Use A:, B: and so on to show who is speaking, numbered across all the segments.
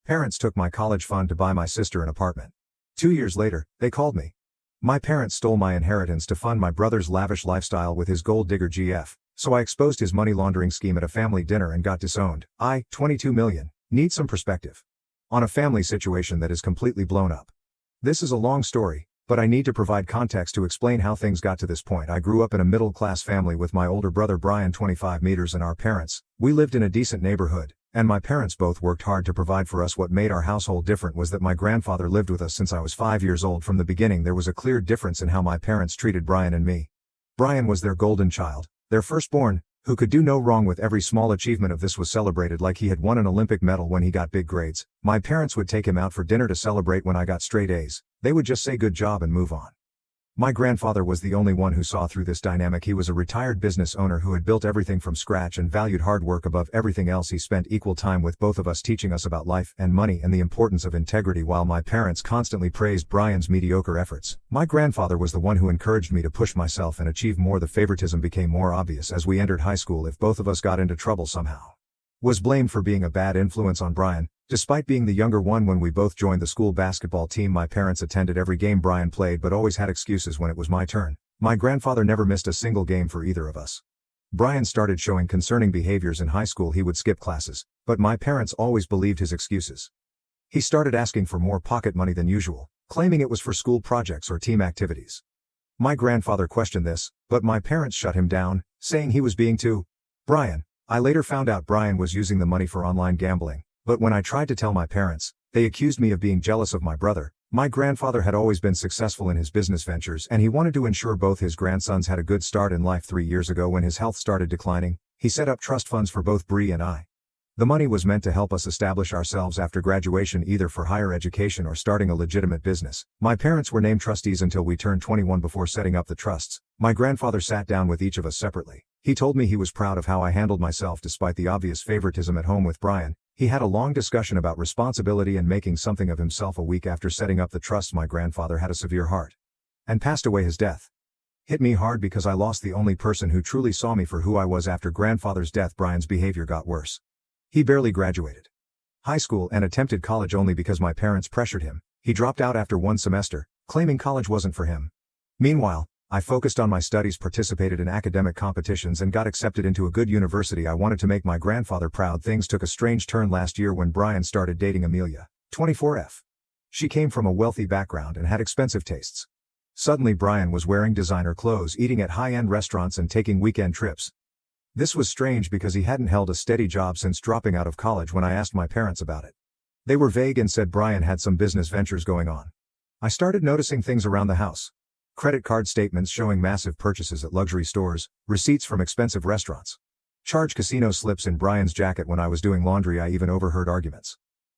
A: Parents took my college fund to buy my sister an apartment. 2 years later, they called me. My parents stole my inheritance to fund my brother's lavish lifestyle with his gold digger GF, so I exposed his money laundering scheme at a family dinner and got disowned. 22 million, need some perspective on a family situation that is completely blown up. This is a long story, but I need to provide context to explain how things got to this point. I grew up in a middle-class family with my older brother Brian 25 meters and our parents. We lived in a decent neighborhood, and my parents both worked hard to provide for us. What made our household different was that my grandfather lived with us since I was 5 years old. From the beginning there was a clear difference in how my parents treated Brian and me. Brian was their golden child, their firstborn, who could do no wrong. With every small achievement of this was celebrated like he had won an Olympic medal. When he got big grades, my parents would take him out for dinner to celebrate. When I got straight A's, they would just say good job and move on. My grandfather was the only one who saw through this dynamic. He was a retired business owner who had built everything from scratch and valued hard work above everything else. He spent equal time with both of us, teaching us about life and money and the importance of integrity. While my parents constantly praised Brian's mediocre efforts, my grandfather was the one who encouraged me to push myself and achieve more. The favoritism became more obvious as we entered high school. If both of us got into trouble somehow, was blamed for being a bad influence on Brian. Despite being the younger one, when we both joined the school basketball team, my parents attended every game Brian played but always had excuses when it was my turn. My grandfather never missed a single game for either of us. Brian started showing concerning behaviors in high school. He would skip classes, but my parents always believed his excuses. He started asking for more pocket money than usual, claiming it was for school projects or team activities. My grandfather questioned this, but my parents shut him down, saying he was being too Brian. I later found out Brian was using the money for online gambling. But when I tried to tell my parents, they accused me of being jealous of my brother. My grandfather had always been successful in his business ventures and he wanted to ensure both his grandsons had a good start in life. 3 years ago, when his health started declining, he set up trust funds for both Bree and I. The money was meant to help us establish ourselves after graduation, either for higher education or starting a legitimate business. My parents were named trustees until we turned 21. Before setting up the trusts, my grandfather sat down with each of us separately. He told me he was proud of how I handled myself despite the obvious favoritism at home with Brian. He had a long discussion about responsibility and making something of himself. A week after setting up the trusts, my grandfather had a severe heart and passed away. His death hit me hard because I lost the only person who truly saw me for who I was. After grandfather's death, Brian's behavior got worse. He barely graduated high school and attempted college only because my parents pressured him. He dropped out after one semester, claiming college wasn't for him. Meanwhile, I focused on my studies, participated in academic competitions and got accepted into a good university. I wanted to make my grandfather proud. Things took a strange turn last year when Brian started dating Amelia, 24F. She came from a wealthy background and had expensive tastes. Suddenly Brian was wearing designer clothes, eating at high-end restaurants and taking weekend trips. This was strange because he hadn't held a steady job since dropping out of college. When I asked my parents about it, they were vague and said Brian had some business ventures going on. I started noticing things around the house. Credit card statements showing massive purchases at luxury stores, receipts from expensive restaurants. Charge casino slips in Brian's jacket. When I was doing laundry, I even overheard arguments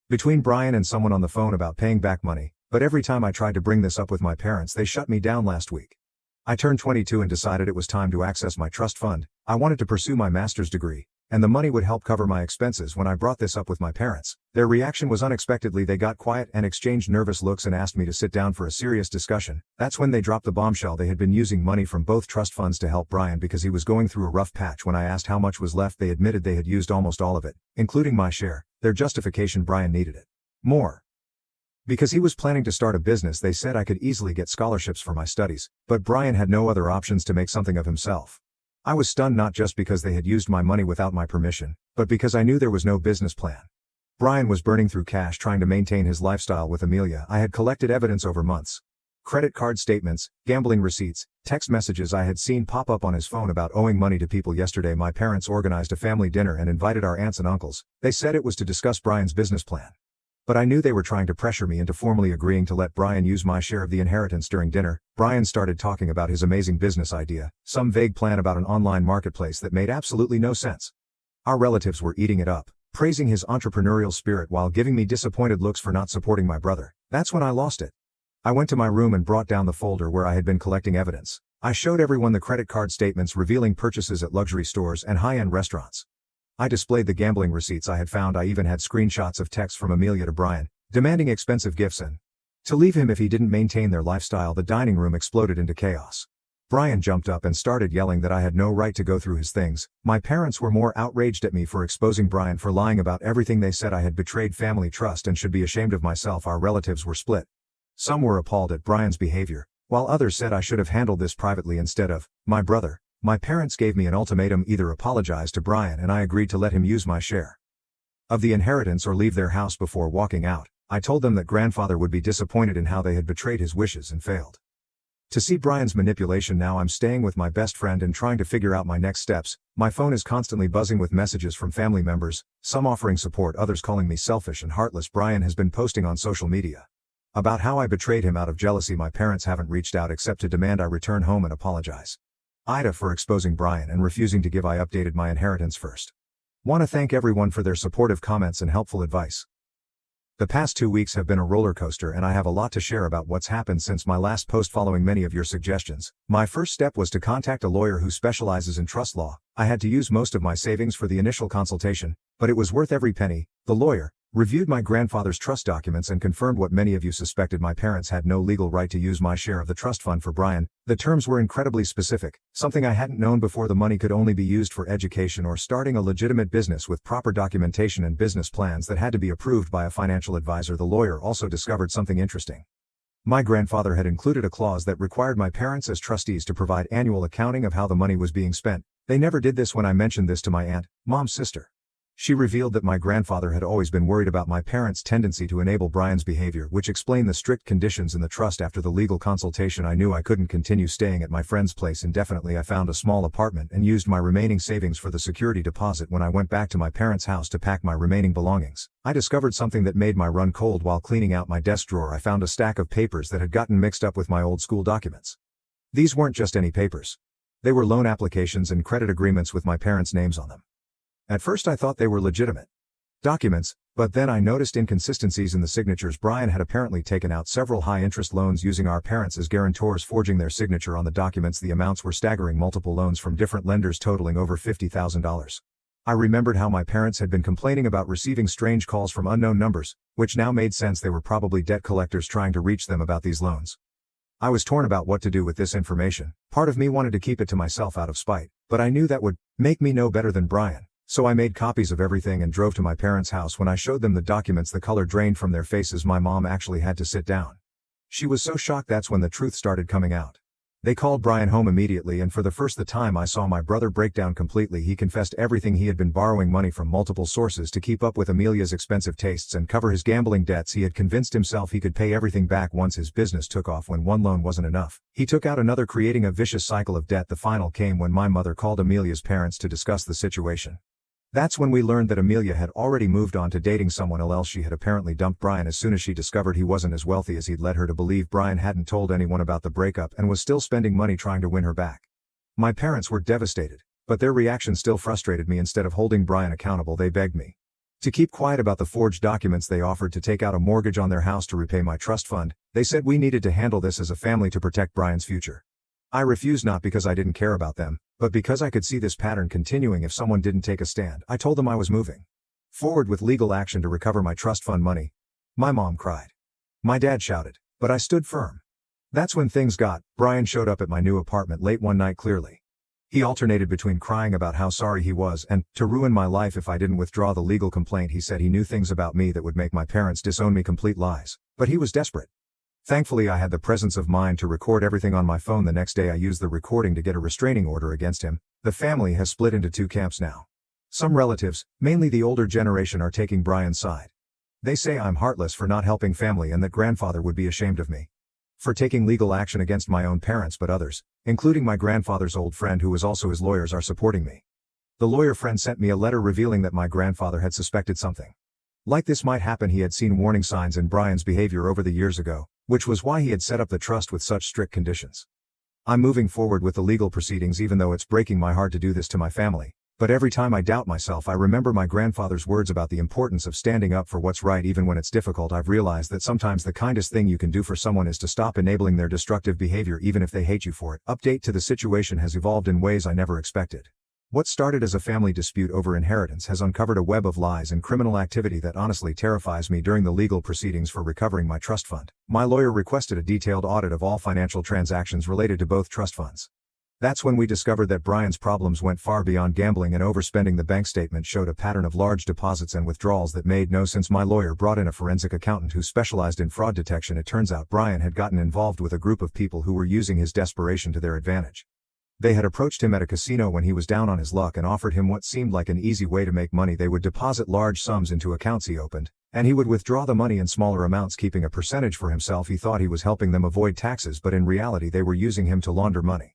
A: between Brian and someone on the phone about paying back money, but every time I tried to bring this up with my parents, they shut me down. Last week, I turned 22 and decided it was time to access my trust fund. I wanted to pursue my master's degree, and the money would help cover my expenses. When I brought this up with my parents, their reaction was unexpectedly. They got quiet and exchanged nervous looks and asked me to sit down for a serious discussion. That's when they dropped the bombshell. They had been using money from both trust funds to help Brian because he was going through a rough patch. When I asked how much was left, they admitted they had used almost all of it, including my share. Their justification: Brian needed it more because he was planning to start a business. They said I could easily get scholarships for my studies, but Brian had no other options to make something of himself. I was stunned, not just because they had used my money without my permission, but because I knew there was no business plan. Brian was burning through cash trying to maintain his lifestyle with Amelia. I had collected evidence over months. Credit card statements, gambling receipts, text messages I had seen pop up on his phone about owing money to people. Yesterday my parents organized a family dinner and invited our aunts and uncles. They said it was to discuss Brian's business plan. But I knew they were trying to pressure me into formally agreeing to let Brian use my share of the inheritance. During dinner, Brian started talking about his amazing business idea, some vague plan about an online marketplace that made absolutely no sense. Our relatives were eating it up, praising his entrepreneurial spirit while giving me disappointed looks for not supporting my brother. That's when I lost it. I went to my room and brought down the folder where I had been collecting evidence. I showed everyone the credit card statements revealing purchases at luxury stores and high-end restaurants. I displayed the gambling receipts I had found. I even had screenshots of texts from Amelia to Brian, demanding expensive gifts and to leave him if he didn't maintain their lifestyle. The dining room exploded into chaos. Brian jumped up and started yelling that I had no right to go through his things. My parents were more outraged at me for exposing Brian for lying about everything. They said I had betrayed family trust and should be ashamed of myself. Our relatives were split. Some were appalled at Brian's behavior, while others said I should have handled this privately instead of my brother. My parents gave me an ultimatum: either apologize to Brian and I agreed to let him use my share of the inheritance or leave their house before walking out. I told them that grandfather would be disappointed in how they had betrayed his wishes and failed to see Brian's manipulation. Now I'm staying with my best friend and trying to figure out my next steps. My phone is constantly buzzing with messages from family members, some offering support, others calling me selfish and heartless. Brian has been posting on social media about how I betrayed him out of jealousy. My parents haven't reached out except to demand I return home and apologize Ida for exposing Brian and refusing to give. I updated my inheritance first. Want to thank everyone for their supportive comments and helpful advice. The past 2 weeks have been a roller coaster and I have a lot to share about what's happened since my last post following many of your suggestions. My first step was to contact a lawyer who specializes in trust law. I had to use most of my savings for the initial consultation, but it was worth every penny. The lawyer reviewed my grandfather's trust documents and confirmed what many of you suspected: my parents had no legal right to use my share of the trust fund for Brian. The terms were incredibly specific, something I hadn't known before. The money could only be used for education or starting a legitimate business with proper documentation and business plans that had to be approved by a financial advisor. The lawyer also discovered something interesting. My grandfather had included a clause that required my parents as trustees to provide annual accounting of how the money was being spent. They never did this. When I mentioned this to my aunt, mom's sister, she revealed that my grandfather had always been worried about my parents' tendency to enable Brian's behavior, which explained the strict conditions in the trust. After the legal consultation, I knew I couldn't continue staying at my friend's place indefinitely. I found a small apartment and used my remaining savings for the security deposit. When I went back to my parents' house to pack my remaining belongings, I discovered something that made my run cold. While cleaning out my desk drawer, I found a stack of papers that had gotten mixed up with my old school documents. These weren't just any papers. They were loan applications and credit agreements with my parents' names on them. At first I thought they were legitimate documents, but then I noticed inconsistencies in the signatures. Brian had apparently taken out several high-interest loans using our parents as guarantors, forging their signature on the documents. The amounts were staggering: multiple loans from different lenders totaling over $50,000. I remembered how my parents had been complaining about receiving strange calls from unknown numbers, which now made sense. They were probably debt collectors trying to reach them about these loans. I was torn about what to do with this information. Part of me wanted to keep it to myself out of spite, but I knew that would make me no better than Brian. So I made copies of everything and drove to my parents' house. When I showed them the documents, the color drained from their faces. My mom actually had to sit down. She was so shocked. That's when the truth started coming out. They called Brian home immediately, and for the first time I saw my brother break down completely. He confessed everything. He had been borrowing money from multiple sources to keep up with Amelia's expensive tastes and cover his gambling debts. He had convinced himself he could pay everything back once his business took off. When one loan wasn't enough, he took out another, creating a vicious cycle of debt. The final came when my mother called Amelia's parents to discuss the situation. That's when we learned that Amelia had already moved on to dating someone else. She had apparently dumped Brian as soon as she discovered he wasn't as wealthy as he'd led her to believe. Brian hadn't told anyone about the breakup and was still spending money trying to win her back. My parents were devastated, but their reaction still frustrated me. Instead of holding Brian accountable, they begged me to keep quiet about the forged documents. They offered to take out a mortgage on their house to repay my trust fund. They said we needed to handle this as a family to protect Brian's future. I refused, not because I didn't care about them, but because I could see this pattern continuing if someone didn't take a stand. I told them I was moving forward with legal action to recover my trust fund money. My mom cried. My dad shouted, but I stood firm. That's when things got. Brian showed up at my new apartment late one night. Clearly, he alternated between crying about how sorry he was and to ruin my life if I didn't withdraw the legal complaint. He said he knew things about me that would make my parents disown me. Complete lies, but he was desperate. Thankfully, I had the presence of mind to record everything on my phone. The next day I used the recording to get a restraining order against him. The family has split into two camps now. Some relatives, mainly the older generation, are taking Brian's side. They say I'm heartless for not helping family and that grandfather would be ashamed of me for taking legal action against my own parents, but others, including my grandfather's old friend who was also his lawyers, are supporting me. The lawyer friend sent me a letter revealing that my grandfather had suspected something like this might happen. He had seen warning signs in Brian's behavior over the years ago, which was why he had set up the trust with such strict conditions. I'm moving forward with the legal proceedings, even though it's breaking my heart to do this to my family. But every time I doubt myself, I remember my grandfather's words about the importance of standing up for what's right even when it's difficult. I've realized that sometimes the kindest thing you can do for someone is to stop enabling their destructive behavior, even if they hate you for it. Update: to the situation has evolved in ways I never expected. What started as a family dispute over inheritance has uncovered a web of lies and criminal activity that honestly terrifies me. During the legal proceedings for recovering my trust fund, my lawyer requested a detailed audit of all financial transactions related to both trust funds. That's when we discovered that Brian's problems went far beyond gambling and overspending. The bank statement showed a pattern of large deposits and withdrawals that made no sense. My lawyer brought in a forensic accountant who specialized in fraud detection. It turns out Brian had gotten involved with a group of people who were using his desperation to their advantage. They had approached him at a casino when he was down on his luck and offered him what seemed like an easy way to make money. They would deposit large sums into accounts he opened, and he would withdraw the money in smaller amounts, keeping a percentage for himself. He thought he was helping them avoid taxes, but in reality they were using him to launder money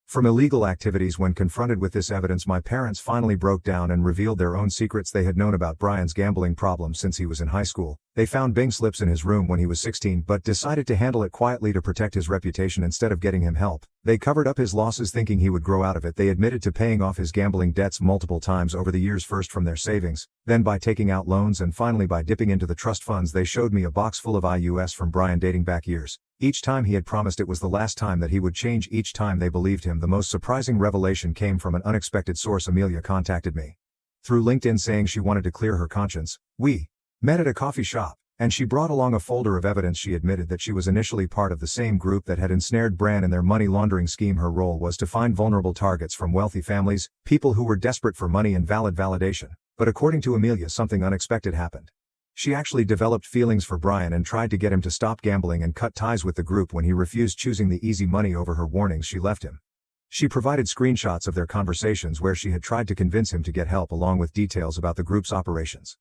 A: from illegal activities. When confronted with this evidence, my parents finally broke down and revealed their own secrets. They had known about Brian's gambling problems since he was in high school. They found Bing slips in his room when he was 16 but decided to handle it quietly to protect his reputation instead of getting him help. They covered up his losses thinking he would grow out of it. They admitted to paying off his gambling debts multiple times over the years, first from their savings, then by taking out loans, and finally by dipping into the trust funds. They showed me a box full of IUS from Brian dating back years. Each time he had promised it was the last time, that he would change. Each time they believed him. The most surprising revelation came from an unexpected source. Amelia contacted me through LinkedIn saying she wanted to clear her conscience. We met at a coffee shop, and she brought along a folder of evidence. She admitted that she was initially part of the same group that had ensnared Brian in their money laundering scheme. Her role was to find vulnerable targets from wealthy families, people who were desperate for money and valid validation. But according to Amelia, something unexpected happened. She actually developed feelings for Brian and tried to get him to stop gambling and cut ties with the group. When he refused, choosing the easy money over her warnings, she left him. She provided screenshots of their conversations where she had tried to convince him to get help, along with details about the group's operations.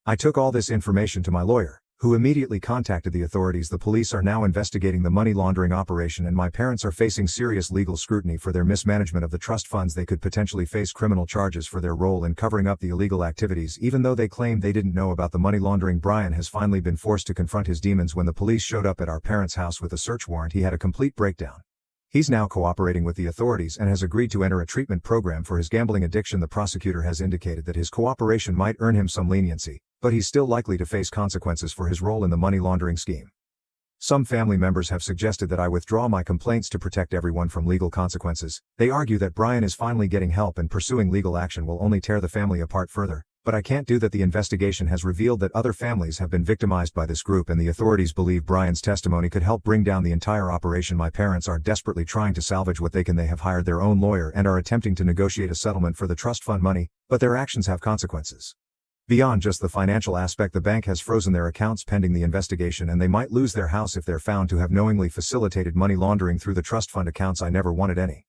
A: I took all this information to my lawyer, who immediately contacted the authorities. The police are now investigating the money laundering operation, and my parents are facing serious legal scrutiny for their mismanagement of the trust funds. They could potentially face criminal charges for their role in covering up the illegal activities, even though they claimed they didn't know about the money laundering. Brian has finally been forced to confront his demons. When the police showed up at our parents' house with a search warrant, he had a complete breakdown. He's now cooperating with the authorities and has agreed to enter a treatment program for his gambling addiction. The prosecutor has indicated that his cooperation might earn him some leniency, but he's still likely to face consequences for his role in the money laundering scheme. Some family members have suggested that I withdraw my complaints to protect everyone from legal consequences. They argue that Brian is finally getting help and pursuing legal action will only tear the family apart further. But I can't do that. The investigation has revealed that other families have been victimized by this group, and the authorities believe Brian's testimony could help bring down the entire operation. My parents are desperately trying to salvage what they can. They have hired their own lawyer and are attempting to negotiate a settlement for the trust fund money, but their actions have consequences. Beyond just the financial aspect, the bank has frozen their accounts pending the investigation, and they might lose their house if they're found to have knowingly facilitated money laundering through the trust fund accounts. I never wanted any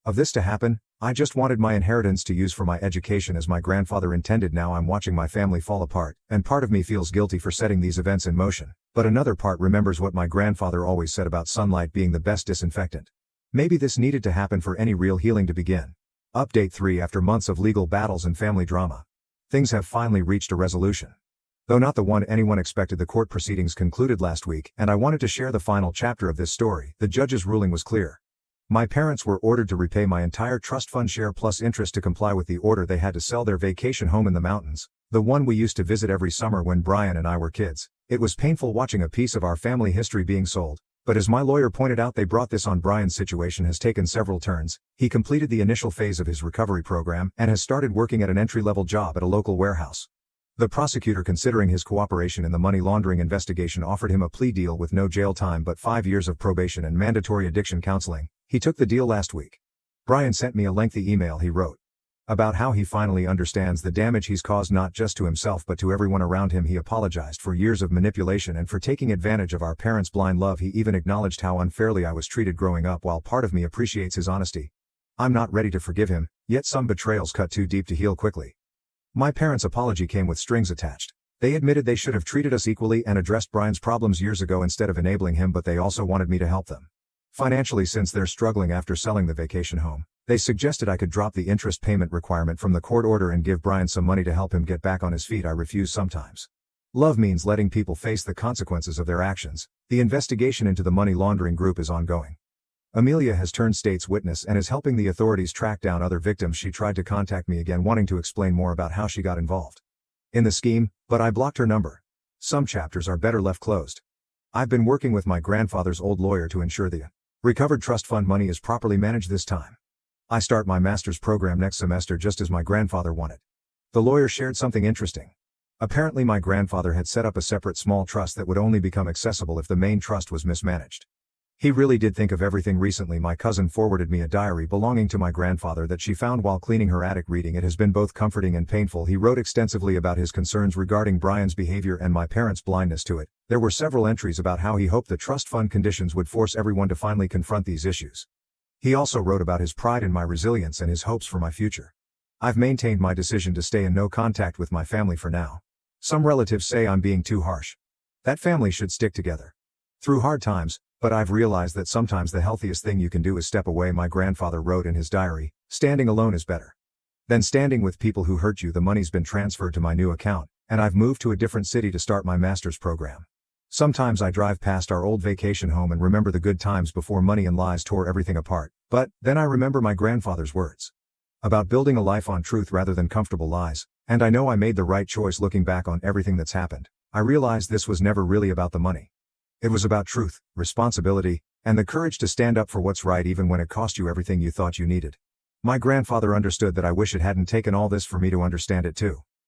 A: of this to happen. I just wanted my inheritance to use for my education as my grandfather intended. Now I'm watching my family fall apart, and part of me feels guilty for setting these events in motion, but another part remembers what my grandfather always said about sunlight being the best disinfectant. Maybe this needed to happen for any real healing to begin. Update 3. After months of legal battles and family drama, things have finally reached a resolution. Though not the one anyone expected, the court proceedings concluded last week, and I wanted to share the final chapter of this story. The judge's ruling was clear. My parents were ordered to repay my entire trust fund share plus interest. To comply with the order, they had to sell their vacation home in the mountains, the one we used to visit every summer when Brian and I were kids. It was painful watching a piece of our family history being sold, but as my lawyer pointed out, they brought this on. Brian's situation has taken several turns. He completed the initial phase of his recovery program and has started working at an entry-level job at a local warehouse. The prosecutor, considering his cooperation in the money laundering investigation, offered him a plea deal with no jail time but 5 years of probation and mandatory addiction counseling. He took the deal last week. Brian sent me a lengthy email. He wrote about how he finally understands the damage he's caused, not just to himself but to everyone around him. He apologized for years of manipulation and for taking advantage of our parents' blind love. He even acknowledged how unfairly I was treated growing up. While part of me appreciates his honesty, I'm not ready to forgive him, yet some betrayals cut too deep to heal quickly. My parents' apology came with strings attached. They admitted they should have treated us equally and addressed Brian's problems years ago instead of enabling him, but they also wanted me to help them financially since they're struggling after selling the vacation home. They suggested I could drop the interest payment requirement from the court order and give Brian some money to help him get back on his feet. I refuse. Sometimes love means letting people face the consequences of their actions. The investigation into the money laundering group is ongoing. Amelia has turned state's witness and is helping the authorities track down other victims. She tried to contact me again, wanting to explain more about how she got involved in the scheme, but I blocked her number. Some chapters are better left closed. I've been working with my grandfather's old lawyer to ensure the recovered trust fund money is properly managed this time. I start my master's program next semester just as my grandfather wanted. The lawyer shared something interesting. Apparently my grandfather had set up a separate small trust that would only become accessible if the main trust was mismanaged. He really did think of everything. Recently my cousin forwarded me a diary belonging to my grandfather that she found while cleaning her attic. Reading it has been both comforting and painful. He wrote extensively about his concerns regarding Brian's behavior and my parents' blindness to it. There were several entries about how he hoped the trust fund conditions would force everyone to finally confront these issues. He also wrote about his pride in my resilience and his hopes for my future. I've maintained my decision to stay in no contact with my family for now. Some relatives say I'm being too harsh. That family should stick together through hard times, but I've realized that sometimes the healthiest thing you can do is step away. My grandfather wrote in his diary, standing alone is better than standing with people who hurt you. The money's been transferred to my new account, and I've moved to a different city to start my master's program. Sometimes I drive past our old vacation home and remember the good times before money and lies tore everything apart, but then I remember my grandfather's words about building a life on truth rather than comfortable lies, and I know I made the right choice. Looking back on everything that's happened, I realized this was never really about the money. It was about truth, responsibility, and the courage to stand up for what's right even when it cost you everything you thought you needed. My grandfather understood that. I wish it hadn't taken all this for me to understand it too.